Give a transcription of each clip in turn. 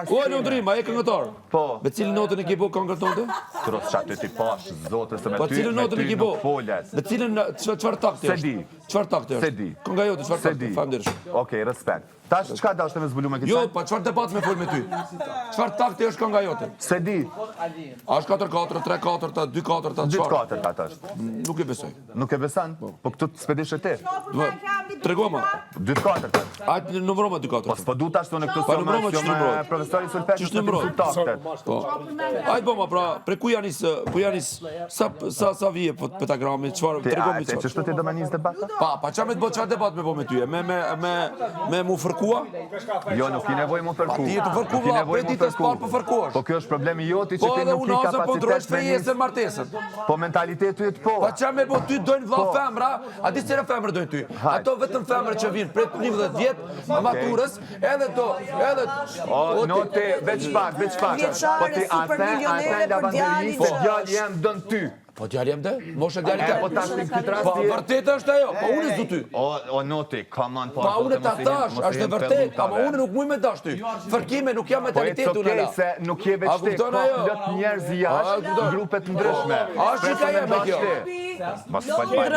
O, Londri, ma e këngëtar. Po. Me cilën notën e ki bo këngët tonë? Tros qatë ti pash, zote, se me Po ty cilën notën e ki bo? nuk folet. Me cilën, qëfar takti është? Se di. Qëfar takti është? Se di. Kënga jote, qëfar Se takti? di. Famdersh. Okej, respekt. Tash, qka dashte me zbulu me këtë Jo, qajt? pa qëfar debat me fol me ty? Qëfar takti është kënga jote? Se di. A është 4-4, 3-4, 2-4, 2-4 ka tash. Nuk e besoj. Nuk e besan? Po këtu të spedish e ti. Tregoma. 2-4 tash. Ajtë numëroma 2-4. Po s'po du tash të në këtu Pa së numëroma që numërojt. profesori Sulpet Qështë numërojt? Po. Ajtë bëma, pra, pre ku janis, sa vije pentagrami, qëfar, tregomi Ti, qëfar. që shtu ti do me njës debat? Pa qa me të bëtë qëfar debat me bo me ty, me mu fërkua? Jo, nuk i nevoj mu fërku. Ti e të fërku, vla, pre ditës parë për fërkuash. Po kjo është problemi joti që Po ti edhe nuk unë i asë po ndrojsh kapacitet me fejesën njës. martesën. Po mentalitetu jetë po. Pa qa me bo ty dojnë vla femra, a di cire femrë dojnë ty? Ato vetëm femrë që vinë prej 11 vjetë, maturës, edhe to, edhe... O, no ti, veç pak. Po ti aten lavanderi se djali jem dën ty. Po djali jem dhe? Moshe djali te? Po tash në këtë Po rast vërtet është ajo, po unë s'du ty. O, no ti, come on, po. Pa unë ta tash, është e vërtet, ama unë nuk muj me dash ty. Fërkime nuk jam Po mentalitetu it's në la. okay se nuk je veç ti, ka plot njerëz jashtë, grupet ndryshme. Ashtë që ka jeme kjo. Mos fal pa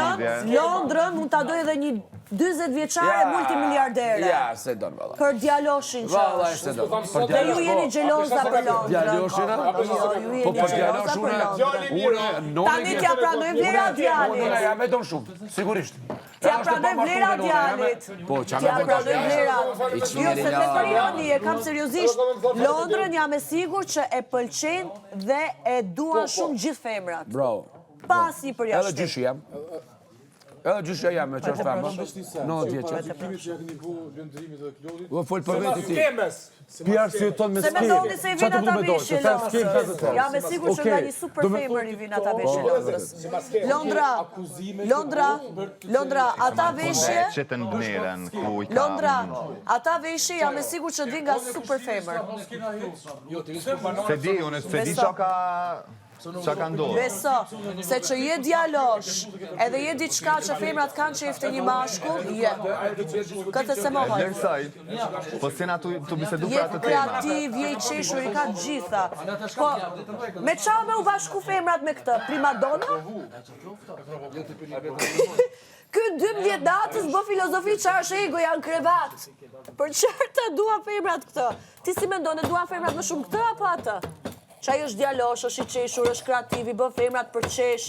Londrën mund ta doj edhe një 40 vjeçare multimiliardere. Ja, se don valla. Për djaloshin që Valla, është. se don. Dhe ju jeni xheloza për Londrën. Djaloshina? Jo, ju Po jeni për xheloza djalosh për Londrën. Tani t'ja pranoj vlera djalit. Unë jam e don shumë, sigurisht. T'ja pranoj vlera djalit. Po, qa T'ja me pranoj vlerat. Jo, se me për ironi, e kam seriozisht. Londrën jam e sigur që e pëlqen dhe e duan shumë gjithë femrat. Bravo. Pas një Edhe përjashtim. gjyshi jam. Edhe gjyshi jam, që është femra. 90 vjeqe. U fol për veti ti. Pjarë si tonë me Se me skemi. doni se i vjen ata veshje Londrës. Jam e sigur që nga një super femër i vjen ata veshje Londrës. Londra, ata veshje... që të ndneren ku i ka. Londra, ata veshje jam e sigur që vjen nga super femër. Se di, unë se di qa ka ndodhë. Beso, se që je djalosh, edhe je diçka që femrat kanë qef të një mashkull, je. Këtë se më hojnë. Lërsaj, po s'jena të bisedu për Je atë tema. kreativ, je i qeshur, i ka gjitha. Po, me qa me u bashku femrat me këtë? Primadonna? Ky 12 datës bë filozofi qa është ego janë krevat. Për qarta dua femrat këtë. Ti si mendon e dua femrat më shumë këtë apo atë? Qaj është djalosh, është i qeshur, është kreativ, i bë femrat për qesh,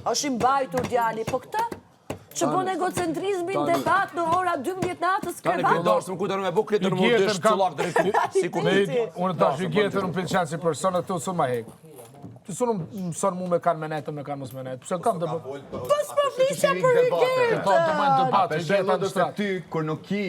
është i mbajtur djali, po këta? Që bën egocentrizmin debat në ora 12 natës Tani krevat? këtë dashë më kujtë në me bukë, këtë në më dëshë cullak dhe rikë, si ku Unë tash i gjetër në pëlqen si personë të usun ma hek. Të sunë mëson mu me kanë menetë, me kanë mos menetë. Pse kam të bë? Po s'po flisja për Këto të mëjnë Hygertë. debat, i gjeta në se shtratë. ty, kur nuk ki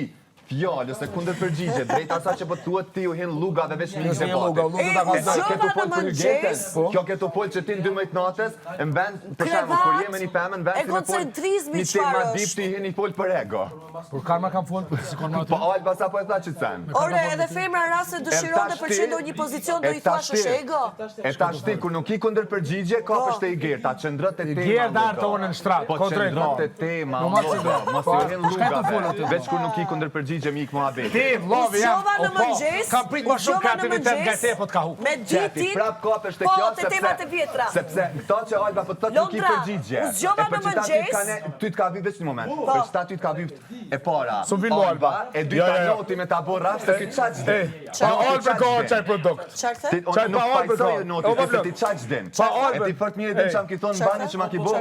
fjallë, ose kundër përgjigje, drejt asa që po thuat ti u hin luga dhe veç një Nëse një luga, debate. luga ta ka E, zaj. zgjova në mëngjes. Kjo ketu pol që ti në 12 natës, në vend, për shemë, kur jemi një pemë, në vend, Egocentrizmi një tema çfarë dip është? ti hin një pol për ego. Por karma kam folë, si konë ma Po të. Alba sa po e tha që të sen. Ore, edhe femra në rast se dëshiron të përqendo një pozicion, do i thuash është ego? E tash ti, kur nuk i kundër përgjigje, ka përshte i gjerë, ta qëndrët e tema. Gjerë dhe artë unë në shtratë, Po kontra i qëndrët e ka. tema, Nuk ma si mos i hin lugave, veç kur nuk i kundër përgjigje, mi i këmo abeti. Ti, vlovi, jam, Zgjova në mëngjes. kam prit ma shumë zgjova në kreativitet nga mëngjes, te, po t'ka hu. Me Qeti, ditin, prap kapësh të po, kjo, të temat e vjetra. sepse këto që Alba po të thotë nuk i Londra, përgjigje. u zgjova E për në që ta mëngjes. ty t'ka vyt veç një moment, për që ta ty t'ka vyt e para. S'u vin mu, Alba. E dyta Jo, jo, jo. noti me ta borra, se ti qaq din. Pa Albert ka qaj produkt. Qartë the? Ti Qaj nuk pa Albert pajsoj ka. noti, O, pa se ti blok. qaq din. Pa E Albert. ti fort mirë dhe që më ki thonë në bani që ma ki bo,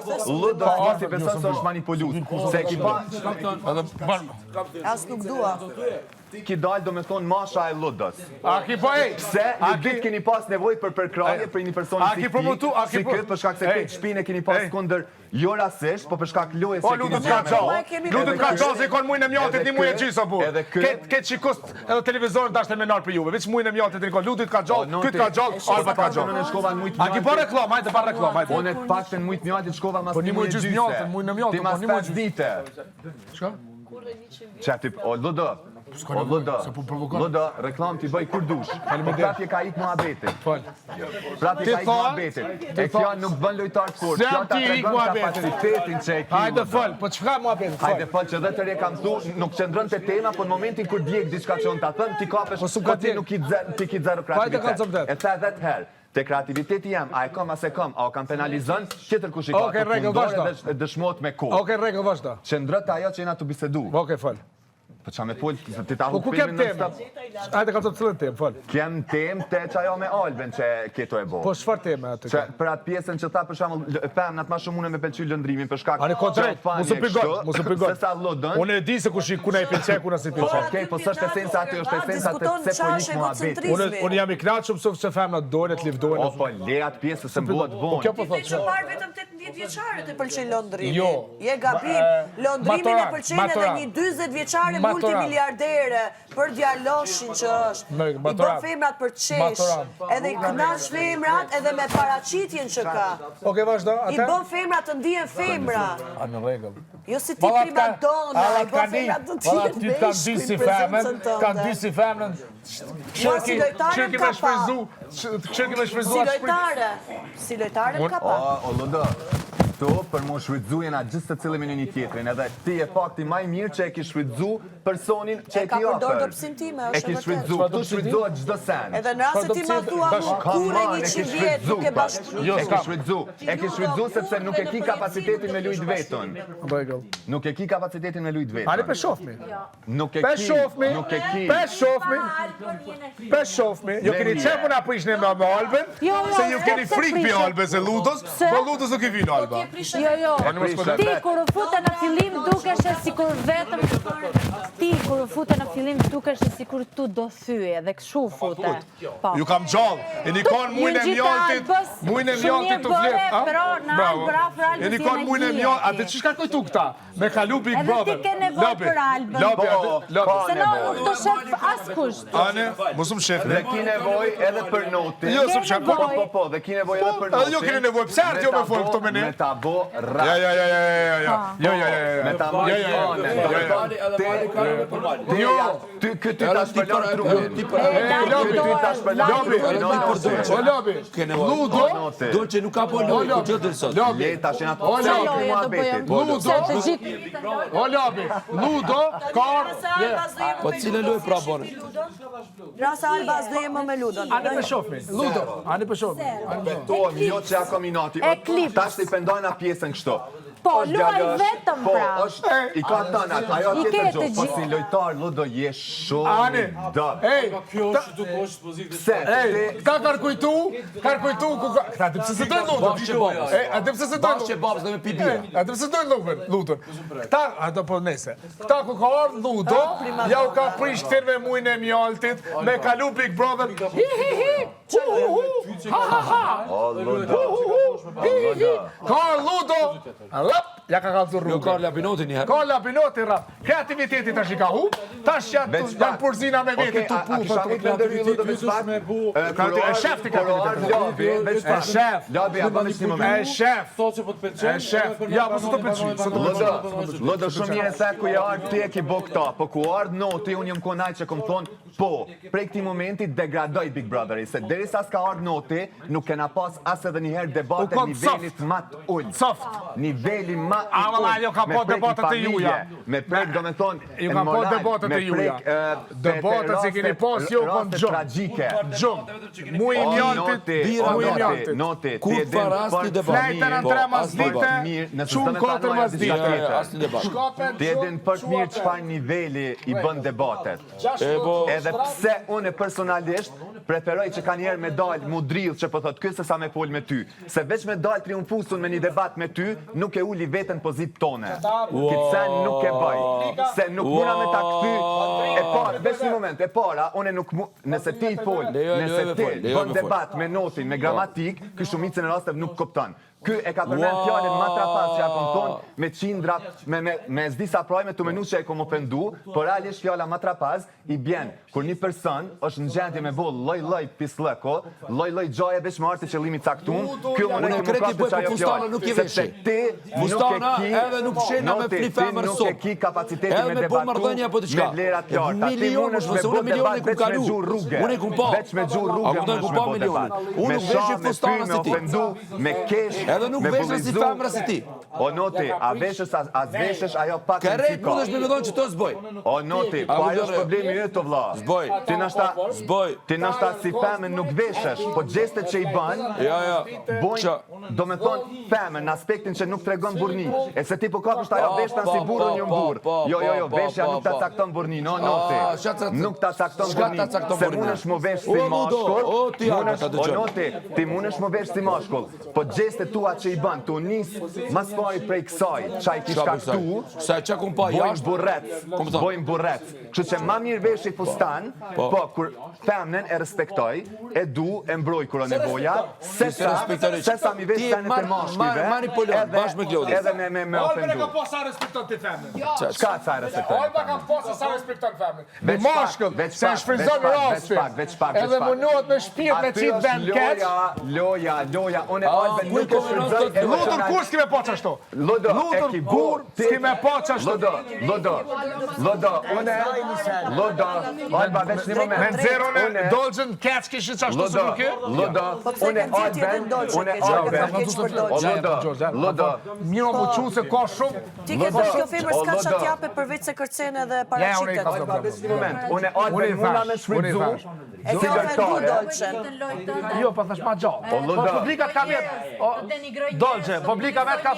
ludo Pa ti Albert, beson se është manipulut. Se ki pa, As nuk dua. ki dalë do me thonë masha e ludës. A ki po ej? Se një ditë keni pas nevojë për përkrahje për një person A ki promotu, a ki si këtë për shkak se Ej. këtë shpinë e keni pas kundër jo rastisht, po për shkak loje se Po, keni lutët ka gjenë. qo. Lutët ka qo se i konë mujnë e mjaltit një mujnë e gjisa, bu. Edhe kë- Këtë shikost edhe televizorën dashtë e menar për juve. Veç mujnë e mjaltit një konë. Lutët ka gjallë, këtë ka gjallë, Alba ka Unë gjallë. në shkova në mujtë A ki po reklam, hajde pa reklam, hajde. Unë të pak të në mujtë mjaltit shkova mas Po, një mujë gjysë mjaltit, mujë në mjaltit, Ti po, mas një mujë 5 dite. Shka? Qa tip, o ludo, O Ludo, reklam t'i bëj kur dush. Prapje ka ik muhabetit. Prapje ka ik muhabetit. E kjo nuk bën lojtar kur. Kjo ta tregon kapacitetin që e ki. Hajde fol, po çka muhabetit? Hajde fol që dhe të re kam thu, nuk qëndron te tema, po në momentin kur djeg diçka që unë ta thëm, ti kapesh, po ti nuk ti ki zero kreativitet. E tha 10 herë. Te kreativiteti jam, a e kam as e kam, a o kam penalizon, tjetër kush i ka të fundore dhe dëshmot me kohë. Okej, rregull, vazhdo. Qëndrët ajo që jena të bisedu. Okej, fol. Po qa me pol, ti ta Po hu ku kem filmin temë? Hajde kam të cilën temë, fol. Kem temë te qajo me Albin që keto e bo. Po çfarë temë atë? Që për atë pjesën që tha për shembull femnat më shumë unë me pëlqy lëndrimin për shkak. Ani ko drejt, mos u pigon. Se sa Ludën. Unë e di se kush i pëlqej, ku na si pëlqej. Okej, po s'është esenca aty, është esenca të pse po nik muhabeti. Unë jam i kënaqur se femnat dojnë të livdojnë. O po le atë pjesë se mbuhet Po kjo vonë. po Ti që parë vetëm 18 vjeçare të pëlqen Londrimi. Jo. Je gabim. Londrimin e pëlqen edhe një 40 vjeçare multimiliardere për djaloshin që është. I bën femrat për qesh. Edhe i kënaq femrat edhe me paraqitjen që ka. Okej, vazhdo. I bën femrat të ndihen femra. A në rregull. Jo si ti primadonna, i bën femrat të Ti ndihen kanë dy si femën, kanë dy si femën. Si lojtare me shfryzu, çerki me shfryzu. Si lojtare. Si lojtare ka pa. O Ludo, këto për mu shfrytzu jena gjithë se cilë me një tjetrin, edhe ti e fakti maj mirë që e ki shfrytzu personin që e ki Ka përdor ofër. dopsin time, E është ki e shfrytzu, vërtetë. këtu shfrytzohet gjdo sen. Edhe në rast se ti ma thua mu kure 100 vjet nuk e bashkëpunu. E ki shfrytzu, sepse nuk e ki kapacitetin me lujt vetën. Rregull. Nuk e ki kapacitetin me lujt Ani vetën. pe shofmi. Nuk e Pe ki, shofmi. nuk e ki. Pe shofmi. Pe shofmi. Jo keni çepu na prishni me Albin. Se ju keni frikë për Albin se Ludos, po Ludos nuk i vin Alba. Jo. Ti kur u fute në fillim dukesh e sikur vetëm sikur tu do thye dhe kështu fute. Po. Ju kam gjallë. E një kanë mujnë e mjaltit të flet. E një kanë mujnë e mjaltit. A dhe që shka kojtu këta? Me kalu Big Brother. Edhe ti ke nevojë për Albën. Ka Se no nuk nevoj. të shef askush. Ane, mos më shef. Dhe ki nevoj edhe për notin. Jo, s'm shef. Po, dhe ki nevoj edhe për notin. Edhe jo keni nevojë. Pse ardh jo me fol këto me ne? Me ta bo rap. Ja. Me ta bo ty këty ta shpëllon trupin. Ludo, Dolce nuk ka po lojë, po gjithë dhe sot. Le ta shena të muhabetit. Ludo, kar. Po cilë lojë pra bone? Rasa Alba as do jemi me Ludon. Ani për shofmi. Ludo, ani për shofmi. Betohem, jo që ja kombinati. Tash të i pendojna pjesën kështu. Po, luaj vetëm Po, pra. është, i ka tënat, ajo I tjetër ke gjohë, të po gjithë. si lojtar, Ludo, je Ani, shumë dëb. Pse? Ka kujtu ku ka... Këta di pse se dojnë Ludo. A di pse se dojnë Bashkë e babës dhe me pi bia. A di pse se dojnë Ludon. Këta, ato po nese. Këta ku ka ardhë Ludo, ja u ka prish këtër me mujnë e mjaltit, me kalu Big Brother. Ha. O, Ludo. Ka Ludo, rap, ja ka kalëzu Jo rrugë. Karla Pinoti një herë. Karla Pinoti rap. Kreativiteti tash i ka hu, tash janë purzina me vete të A kisha mund të ndërhy Ludo veç pak? E shef ti ka shef. Labi, a bëndë një moment. E shef. Ja, po së të pëlqy. Ludo, shumë mirë se ku je ardhë ti e ki bo këta, po ku ardhë noti, unë jëmë konaj që kom thonë, po, prej këti momenti degradoj Big Brotheri, se deri sa s'ka ardhë noti, nuk kena pas as edhe njëherë debate nivelit mat ullë. Soft. Niveli ma Ama, jo ka po debatet e juja. Me prek, do me thonë, Ju ka po debatet e juja. Debatet që keni pas, jo kon gjumë. Tragike. Gjumë. Mu i mjaltit. Noti, Kur ti e fara asti debat. Flejten në tre mas dite, qumë 4 mas dite. Asni debat. Ti e din për të mirë çfarë niveli i bën debatet. Edhe pse unë personalisht preferoj që ka njerë me dalë mu drill që po thot ky se sa me fol me ty. Se veç me dalë triumfusun me një debat me ty, nuk e uli veten pozit tone. Këtë sen nuk e bëj. Se nuk muna me ta këthy. E para, veç një moment, e para, unë nuk mu... Nëse ti fol, nëse ti bën debat me notin, me gramatik, ky shumicën e rasteve nuk kupton. Ky e ka përmen fjalën matrapaz që ja kom thonë me qindrat, me disa projme të menu që e kom ofendu, por realisht fjala matrapaz i bjen kur një person është në gjendje me boll lloj pislëko, lloj gjaje veç me artë qëllimi caktuar, ky unë e kreti bëj për fustana nuk i veshi. Fustana edhe nuk shena me fli femër sot. Nuk e ki kapacitetin me edhe me debatu, bomardhënie apo diçka. me vlerat larta. Milionë, ose unë milione ku kalu. Unë ku pa. Veç me gjuhë rrugë, unë ku pa milione. Unë nuk veshi fustana si ti. Me kesh, edhe nuk veshës si femra si ti. O noti, a veshës as veshësh ajo pak në Kërrejt mundesh me dhënë që të zboj. O noti, po ajo është problemi yt o vlla. Zboj. Ti nashta si femën nuk veshësh, po gjestet që i bën, bojnë, do me thonë femën në aspektin që nuk tregon burrni. E se ti po kapësh ajo veshtan si burrë një burr. Jo, veshja nuk ta cakton burrnin, o noti. Nuk ta cakton burrnin. Se mundesh më vesh si mashkull. O noti, ti mundesh më vesh si mashkull. Po gjestet tua që i bën, tu nis mas pari prej kësaj, çaj ti shkaktu. Sa çka kum pa jashtë. Bojnë burrec. Kështu që ma mirë vesh i fustan, po kur femnën e respektoj, e du, e mbroj kur o nevoja, se sa mi vesh senet e mashkujve, edhe me ofendu. Ka po sa respekton ti femnën. Çka sa respekton? Ojba ka po sa respekton femnën. Me mashkull, se shfryzon rastin. Edhe munohet me shpirt me qit vend keq. Loja, unë e albe nuk e shfryzoj. Lutur kur s'ki me po qashtu? Lutur kur s'ki me po qashtu? Lodo, alba veç një moment. Me nxerën e dolgjën keq kishit qashtu së për kjo? Lodo, Miro mu qu se ka shumë. Ti ke thënë kjo femër s'ka çat jape përveç se kërcen edhe paraqitet. Unë albe muna me shfrytzu. E ke ofendu Dolçen. Jo, pa thash ma gjallë. Po publikat ka vetë. Dolgje, publika vetë ka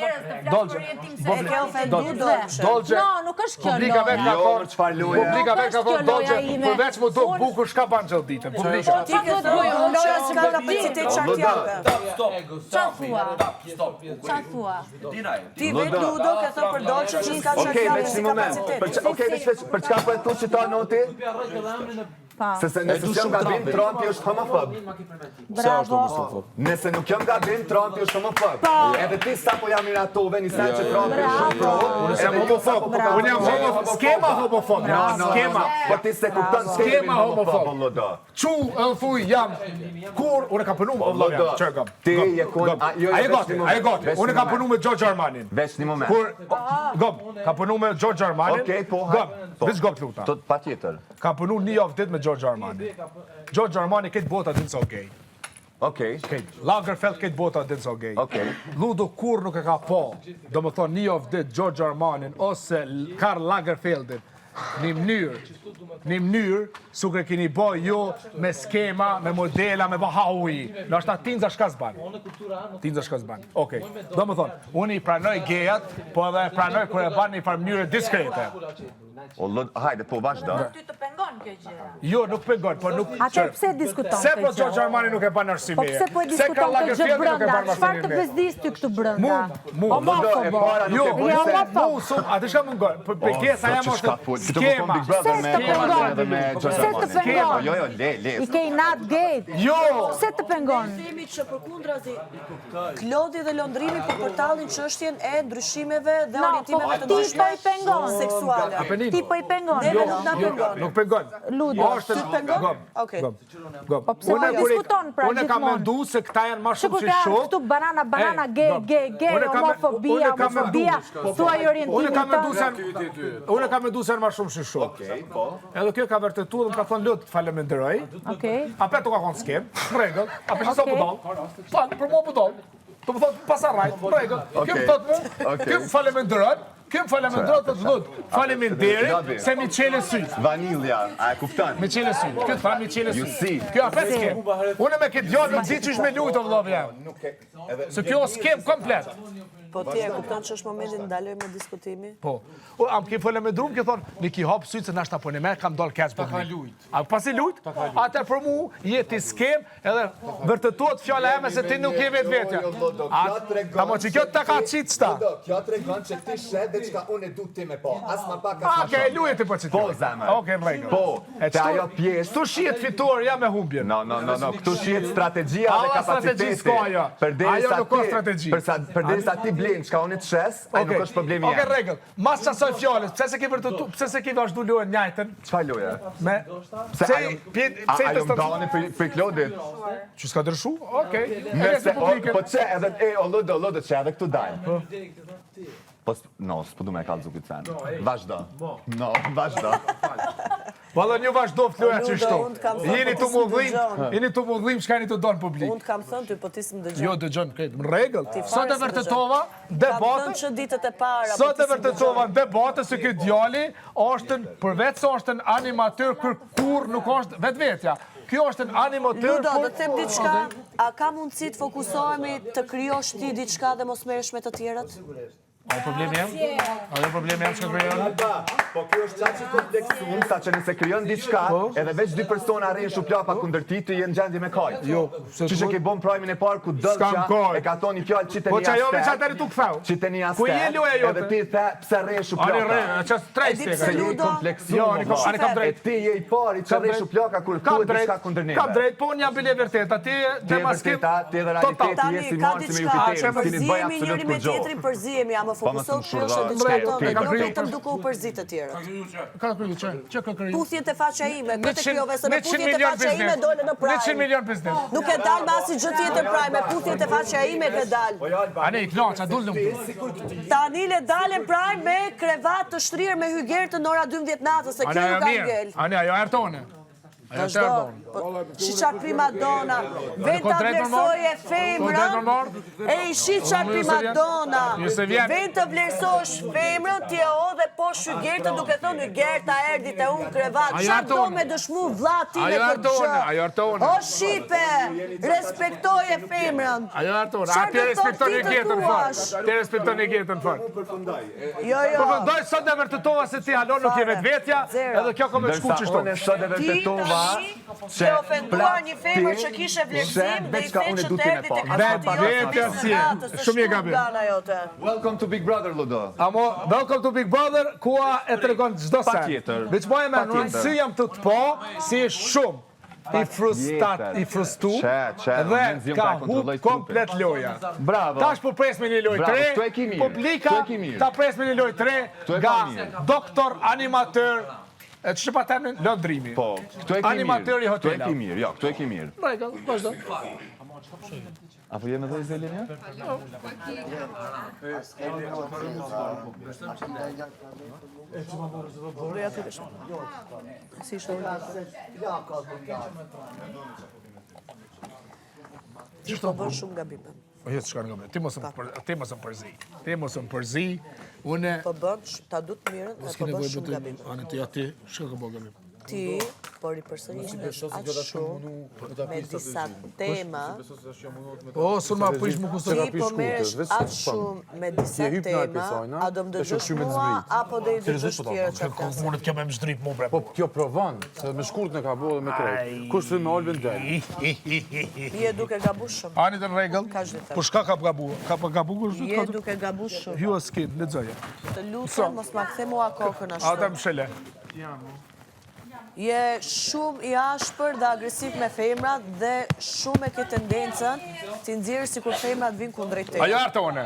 Dolgje. E ke ofendu Dolçen. Dolgje. No, nuk është kjo Publika vetë ka thonë. Çfarë loje? Publika vetë ka thonë Dolgje. Përveç mu do bukur shka ban gjallë ditën. Publika. Ti ke thënë Dolçen s'ka kapacitet çat jape. Qa thua? Ti vetë Ludo ke thënë për Dolçen që s'ka çat Okej, jape veç si një moment. kapacitet. Okej, për çka po e thu që ta noti? Se nëse s'jam gabim, Trumpi është homofob. Bravo. Nëse nuk jam gabim, Trumpi është homofob. Edhe ti sa po jam iratove, një sen që Trumpi është shumë pro. Unë jam homofob. Unë jam homofob. Skema homofob. Skema. Po ti se kupton Skema homofob. Lodo. Qu e thuj jam kur unë kam punu me vëllai jam. Çfarë kam? Ti je kon Ai gati. Unë kam punu me George Armanin. Veç një moment. Kur kam punu me George Armanin. Okej, po. Veç gop luta. Tot patjetër. Kam punu një javë ditë me George Armanin. George Armani këtë bota din so gay. Okej. Lagerfeld këtë bota din so gay. Okej. Ludo kur nuk e ka po. Do më thonë një javë ditë George Armanin ose Karl Lagerfeldin një mënyrë sukre kini boj jo me skema, me modela, me bahaui. Në është ta tinza shka zban. Tinza shka zban. Okej. Do më thonë, unë i pranoj gejat, po edhe pranoj kër e ban një farë mënyrë diskrete. Hajde, po vazhdo. Ty të pengon kjo gjëra. Jo, nuk pengon, po nuk... Atë pse diskuton Se këtë po George Armani nuk e ban arsime. Po pse po e diskuton këtë gjë brënda? Çfarë të bezdis ty këtu brënda? Homofobo. Jo, homofob. atë shka mungon. Pekesa jam është skema. Se të pengon? Jo, le. I ke nat gate. Jo! Se të pengon? Themi që përkundrazi Klodi dhe Londrimi po përtallin çështjen e ndryshimeve dhe orientimeve të ndryshme seksuale. Ti po i pengon. Neve nuk na pengon. Nuk pengon. Ludo. Ti pengon? Okej. Po pse po diskuton pra Unë kam gjithmonë? mendu se këta janë ma shumë Shiko si ka shok. këtu banana, gay, homofobia, thuaj orientimi Unë kam mendu se janë ma shumë si shok. Edhe kjo ka vërtetuar dhe më ka thonë lut, faleminderoj. Okej. Ape to ka thonë skem, rregull. Ape sa budall. Fal, për mua budall. Të më thotë pasarrajt, rregull. Kjo më thotë mu, kjo më faleminderoj. Kjo më faleminderoj të lut. Faleminderit se mi qele sy. Vanilja, a e kupton? Me qele sy. Kjo të fa mi qele You sy. see. Kjo apet skem. Unë me këtë djallë nuk di që ishme lujtë o vëllovë jam. Se kjo skem komplet. Po ti e kupton që është momenti të ndaloj me diskutimi? Po. Am ke folë me drum, ke thonë, "Ni ki hap syt se na shta punë me kam dal keq për mi." A pasi lut? Atë për mu jeti skem, edhe vërtetohet fjala ime se ti nuk je vetvetja. A mo që kjo ta ka qit sta. Kjo tregon që ti shet dhe veçka unë e du ti me po. As ma pak, as ma Okej, shumë. luaj ti po çit. Po, zemër. Okej, në rregull. Po, te ajo pjesë. Tu shihet fituar ja me humbjen. No, këtu shihet strategjia dhe kapaciteti. S'ka ajo. Ajo nuk ka strategji. Përderisa ti blen çka unë të shes, ai nuk është problemi Okej, jam. rregull. Mas çasoj fjalës, pse se ke vazhdu luajën njëjtën? Çfarë loja? Me Pse ajo më dani për Klodit? Që s'ka dërshu? Okej. Nëse, po që edhe, o lodë që edhe këtu dajnë. Po, no, s'po du me e kalë zukit sen. Vazhdo. No, vazhdo. Valla një vazhdo fluja që shto. unë t'kam thënë, Jeni po të ti s'më mudhim, dëgjon. jeni të mudhim, shka jeni të donë publik. Unë t'kam thënë ty, po ti s'më dëgjon. Jo, dëgjon, këtë, në rregull. Ti fare Sot e s'më vërtetova, Kam thënë debatën, që ditët e para. sot e vërtetova në debatën se këtë djali është, përveç se është në animator kur nuk është vetvetja. Kjo është në animator Ludo, do të them diçka, a ka mundësi të fokusohemi të krijosh ti diçka dhe mos merresh me të tjerët? A problemi jam? A jo problemi jam që krijon? Po kjo është qaçi kompleksuar, sa që nëse krijon diçka, edhe veç dy persona arrin shuplapa kundër ti, ti jenë gjendje me kajt. Jo, se Që ke bon primin e parë ku dëllqa kohë. e ka thoni fjalë që Po tani që ajo veç atëri tu këthau. Që tani Ku je loja jote? edhe ti the pse rre Ani shuplapa. rre, që E trejt di se pse Se je Ludo? kompleksuar. Jo, ani kam E drejt. ti je i pari që rre shuplaka kur thuhet diçka kundër neve. Kam drejt, po unë jam bile vërteta, ti Ti dhe e maskim. vërteta, ti edhe realiteti Tani, je si ka marë si me diçka, Jupiterin, si një bëj përzihemi absolut njëri me kur gjohë. tjetrin, përzihemi, ama fokuso më të shurda. është diçka Drejt, tonë, e ka jo kriju. vetëm duke u përzit të tjerët. Ka kriju që ka kriju? Puthjet e faqja ime, këtë krijove se në 100 puthjet e milion faqja ime biznes. dole në 100 prime. milion biznes. Nuk e dal me asnjë gjë tjetër prime, me puthjet e faqja ime ke dal. Ani, knoqa, dul nuk. Tani le dalen prime me krevat të shtrirë me hyger të ora 12 natës, se Ani, kjo ajo nuk ka mirë. ngel. Ani, ajo ertone. Ajo të Vazhdo. ertone. Shiqa prima dona, venta drejt më vlerësoje Ko drejt më femrën, marr? e shiqa prima dona, Ju se vjen. venta vlerësosh femrën, ti e odhe po shygertë duke thonë hygerta erdhi te unë krevat, Ajo qa do ertone. me dëshmu vlla ti me Ajo këtë ertone, gjë. ajo ertone. O Shqipe, respektoje femrën. Ajo ertone. A Çfarë ti do respekton thotë e ti të gjetën thuash? fort. Ti respekton e gjetën fort. Jo, jo. Përfundoj sot e vërtetova se ti halon nuk je Fare. vetvetja, Zero. edhe kjo ka me shku që Ndërsa unë shto. sot e vërtetova Ti ke ofenduar një femër që kishe vlerësim dhe i the që të erdhi tek Vetvetja si e. Shumë e gabim. Welcome to Big Brother, Ludo. Amo, welcome to Big Brother, kua e të regon gjdo sen. Patjetër. Veç moje me në Patjetër. si jam të po, si e shumë i frustu Që, dhe unë zjom ka ta kontrolloj hub komplet loja. Bravo. Tash po pres me një loj Bravo, 3, këtu e ki mirë, publika këtu e ki mirë. ta pres me një loj 3 Këtu e nga ka mirë. doktor, animator, që që pa termin, lëndrimi. Po, këtu e ki mirë. Animator i Këtu e hotela. ki mirë, jo, këtu e ki mirë. Rregull, vazhdo. Apo jemi dhe i zelin ja? Si ishte unë. Gjithë po bën shumë gabime. Po jetë shka nga me, ti mos më përzi. Ti mos më përzi, une... Po bën, ta du të mirën, e po bën shumë gabime. Anë ti ati, shka ka bo gabim? Ti, po ripërsërishtesh aq shumë me disa tema, O, sun ma prish më kusë ti po merresh aq shumë me disa tema, a do më dëgjosh mua, apo do i dëgjosh tjerë që flasin? Mundet kjo me më zdrip mu bre. Po kjo provon, se me shkurt në ka bo dhe me krejt. Kush të me olbën del. Je duke gabu shumë. Ani të rregull, Ka zhvete. po shka ka gabu? Ka pa gabu kështë Je duke gabu shumë. Hjo skin, ledzoje. Të lutem, mos ma kthe mua kokën Ata ashtu. më shele. Je shumë i ashpër dhe agresiv me femrat dhe shumë e ke tendencën ti nxjerrë sikur femrat vinë kundrejt teje. Ajo artë one.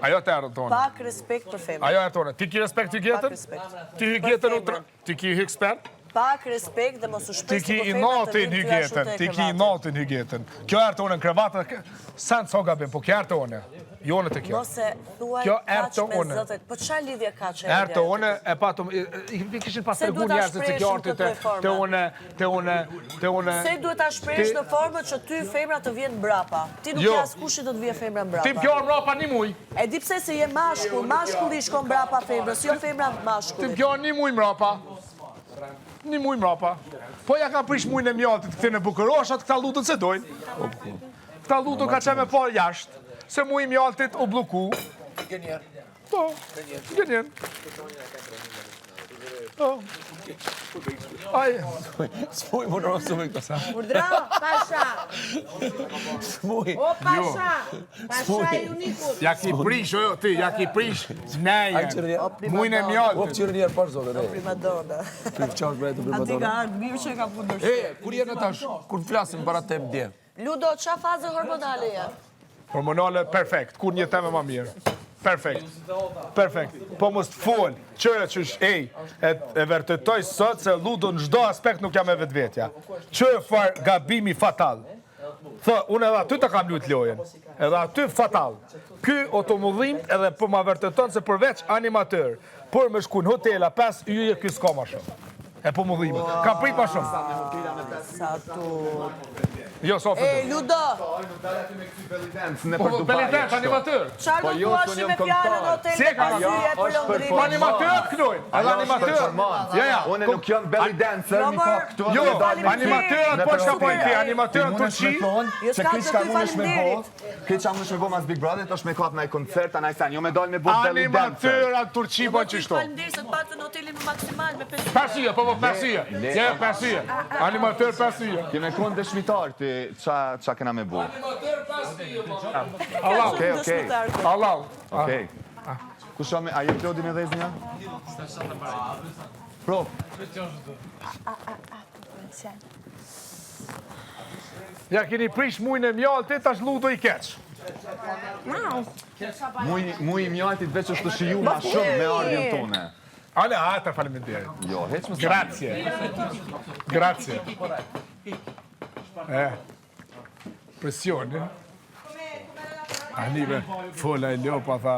Ajo të artë one. Pak respekt për femrat. Ajo artë one. Ti ki respekt ty Pak gjetën? respekt. Ti hy Për gjetën, femrën. ti ki hy ekspert? Pak respekt dhe mos u Ti shpres ki sikur i femrat të natin vinë hy ty ashtu gjetën. te Ti ki i krevati. natin hy gjetën. Kjo artë one në krevata, sa në so gabim, po kjo artë one. Jo në të kjo. Mos e thuaj Kjo kaq erto me une. zëtet. Po çfarë lidhje ka që Ertë one e patum, i kishin pas Se tërgu duhet ta njerëzit se kjo shprehshin artë këtë formë. te une... Se duhet ta shprehsh në formën që ty femra të vjen mbrapa. Ti nuk Jo. je askushi do të vije femra Tim mbrapa. kjo mrapa një muj. E di pse se je mashkull, mashkulli shkon mbrapa femrës, jo femra Tim mashkullit. kjo një muj mrapa. Një muj mrapa. Po ja ka prish mujnë e mjaltit këti në Bukuroshat, këta lutën se dojnë. Këta lutën ka që me parë jashtë. Se muj mjaltit u bloku. Po, gënjen. Aj, Smuj, më nërë së me këta. Urdra, pasha. Smuj. O, pasha. Pasha i unikut. ja ki prish, o ti, ja ki prish neje. Mujnë e O, mjallë. pëqirë njerë parë zote, ne. Primadona. Frikë qash bre të A ti ka primadona. ardhë mirë që ka punë Kur jenë tash, kur të flasim para tem dje. Ludo, qa fazë hormonale je? Hormonale, perfekt. Kur një teme ma mirë. Perfekt. Perfekt. Po mos të fol, qëre që e vërtetoj sot se Ludo në çdo aspekt nuk jam e vetvetja. Qëre farë gabimi fatal. Thë, unë edhe aty të kam lut lojen. Edhe aty fatal. Ky automullim edhe po ma vërteton se përveç animateur, por me shku në hotela 5 yje ky s'ka ma shumë. E po mullimet. Ka prit ma shumë. Sa tu... Jo, Sofi. E, Ludo, Në për Dubai. Belitet, animateur. qarë do jo, thua s'unë shi jam me fjallë në hotel Si dhe e ka pasyje për lëndrimi? Animateur kënojnë. Edhe animateur. Ja. Unë nuk jam belly dancer, mi ka këtu. Jo, Animateur. animatorët po çka po i the, animatorët Turqi. Jo, Se s'ka këtë të çka ty mundesh me faleminderit. bo, këtë çka mundesh me bo mas Big Brother, është me kap në koncert, anaj sen, jo me dal me bo belly dancer. Animatorët Turqi po çishto. Faleminderit se të paktën në hotelin më maksimal me 5 Persia, po persia. Ja, persia. Animator persia. Kemi kon dëshmitar ti ç'a kena me bo. Allah, Okej. Allah. Okej. Kush me, a je Klodi me dhezën ja? Pro. Ja keni prish mujnë e mjallë, ti tash Ludo i keq. Muj i mjaltit veç është të shiju ma shumë me ardhjen tone. Ale, ata faleminderit. Jo, heq më sa. Grazie. Grazie. Pressione. Anive, fola e lopa, tha.